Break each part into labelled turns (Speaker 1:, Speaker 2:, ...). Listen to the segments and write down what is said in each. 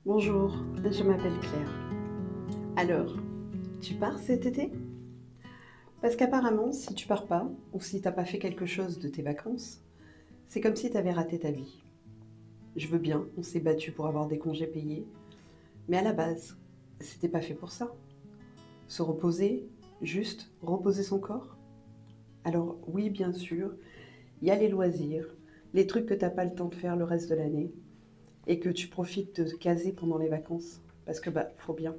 Speaker 1: Bonjour, je m'appelle Claire. Alors, tu pars cet été? Parce qu'apparemment, si tu pars pas, ou si t'as pas fait quelque chose de tes vacances, c'est comme si t'avais raté ta vie. Je veux bien, on s'est battu pour avoir des congés payés, mais à la base, c'était pas fait pour ça. Se reposer, juste reposer son corps? Alors oui, bien sûr, il y a les loisirs, les trucs que t'as pas le temps de faire le reste de l'année, et que tu profites de caser pendant les vacances, parce que faut bien.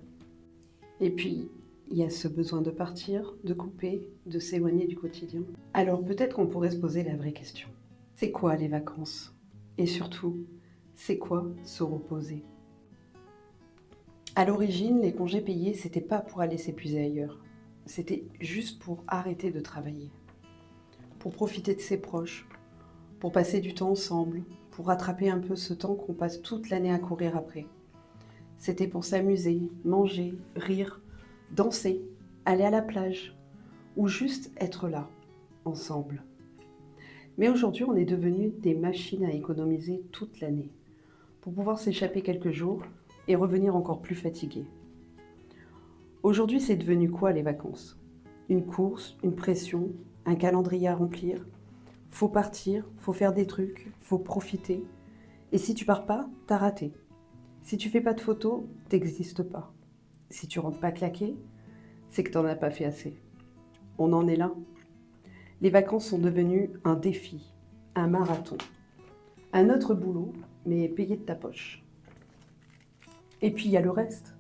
Speaker 1: Et puis, il y a ce besoin de partir, de couper, de s'éloigner du quotidien. Alors peut-être qu'on pourrait se poser la vraie question. C'est quoi les vacances? Et surtout, c'est quoi se reposer? À l'origine, les congés payés, c'était pas pour aller s'épuiser ailleurs. C'était juste pour arrêter de travailler. Pour profiter de ses proches, pour passer du temps ensemble, pour rattraper un peu ce temps qu'on passe toute l'année à courir après. C'était pour s'amuser, manger, rire, danser, aller à la plage, ou juste être là, ensemble. Mais aujourd'hui, on est devenus des machines à économiser toute l'année, pour pouvoir s'échapper quelques jours et revenir encore plus fatigué. Aujourd'hui, c'est devenu quoi les vacances? Une course, une pression, un calendrier à remplir. Faut partir, faut faire des trucs, faut profiter. Et si tu pars pas, t'as raté. Si tu fais pas de photos, t'existes pas. Si tu rentres pas claqué, c'est que t'en as pas fait assez. On en est là. Les vacances sont devenues un défi, un marathon. Un autre boulot, mais payé de ta poche. Et puis il y a le reste.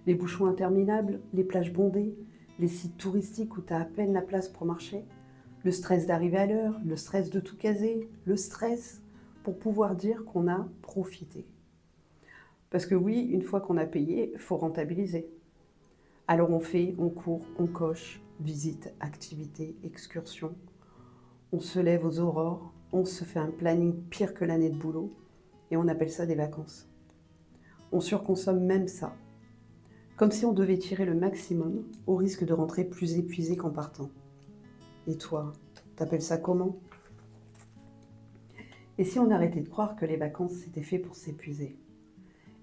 Speaker 1: Les bouchons interminables, les plages bondées, les sites touristiques où t'as à peine la place pour marcher, le stress d'arriver à l'heure, le stress de tout caser, le stress pour pouvoir dire qu'on a profité. Parce que oui, une fois qu'on a payé, il faut rentabiliser. Alors on fait, on court, on coche, visite, activité, excursion. On se lève aux aurores, on se fait un planning pire que l'année de boulot et on appelle ça des vacances. On surconsomme même ça, comme si on devait tirer le maximum au risque de rentrer plus épuisé qu'en partant. Et toi, t'appelles ça comment? Et si on arrêtait de croire que les vacances c'était fait pour s'épuiser?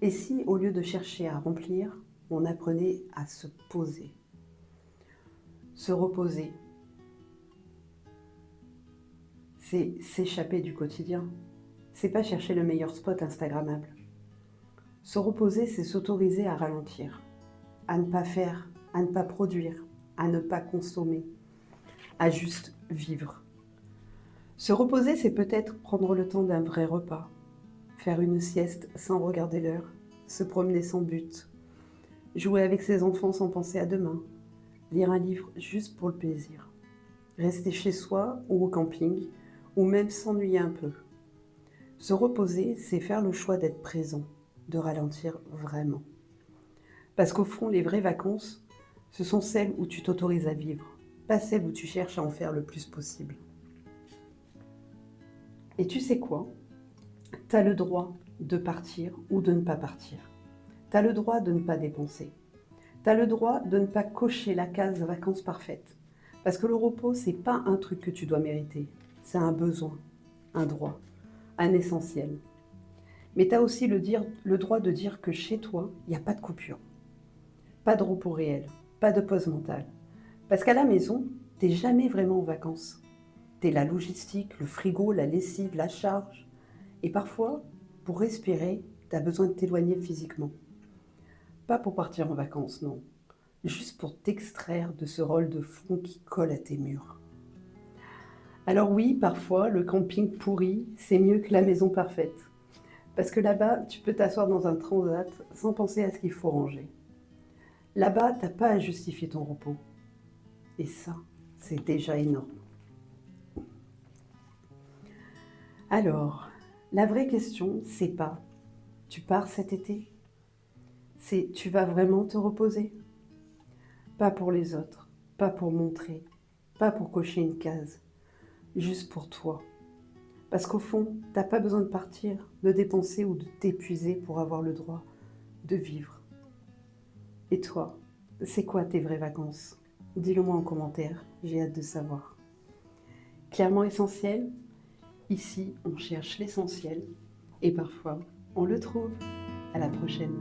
Speaker 1: Et si, au lieu de chercher à remplir, on apprenait à se poser? Se reposer, c'est s'échapper du quotidien. C'est pas chercher le meilleur spot instagrammable. Se reposer, c'est s'autoriser à ralentir, à ne pas faire, à ne pas produire, à ne pas consommer, à juste vivre. Se reposer, c'est peut-être prendre le temps d'un vrai repas, faire une sieste sans regarder l'heure, se promener sans but, jouer avec ses enfants sans penser à demain, lire un livre juste pour le plaisir, rester chez soi ou au camping, ou même s'ennuyer un peu. Se reposer, c'est faire le choix d'être présent, de ralentir vraiment. Parce qu'au fond, les vraies vacances, ce sont celles où tu t'autorises à vivre, pas celles où tu cherches à en faire le plus possible. Et tu sais quoi? T'as le droit de partir ou de ne pas partir. T'as le droit de ne pas dépenser. T'as le droit de ne pas cocher la case vacances parfaites. Parce que le repos, c'est pas un truc que tu dois mériter. C'est un besoin, un droit, un essentiel. Mais t'as aussi le droit de dire que chez toi, il n'y a pas de coupure. Pas de repos réel, pas de pause mentale. Parce qu'à la maison, t'es jamais vraiment en vacances. T'es la logistique, le frigo, la lessive, la charge. Et parfois, pour respirer, t'as besoin de t'éloigner physiquement. Pas pour partir en vacances, non. Juste pour t'extraire de ce rôle de fond qui colle à tes murs. Alors oui, parfois, le camping pourri, c'est mieux que la maison parfaite. Parce que là-bas, tu peux t'asseoir dans un transat sans penser à ce qu'il faut ranger. Là-bas, t'as pas à justifier ton repos. Et ça, c'est déjà énorme. Alors, la vraie question, c'est pas tu pars cet été? C'est tu vas vraiment te reposer? Pas pour les autres, pas pour montrer, pas pour cocher une case, juste pour toi. Parce qu'au fond, t'as pas besoin de partir, de dépenser ou de t'épuiser pour avoir le droit de vivre. Et toi, c'est quoi tes vraies vacances? Dis-le moi en commentaire, j'ai hâte de savoir. Clairement essentiel, ici on cherche l'essentiel et parfois on le trouve. À la prochaine.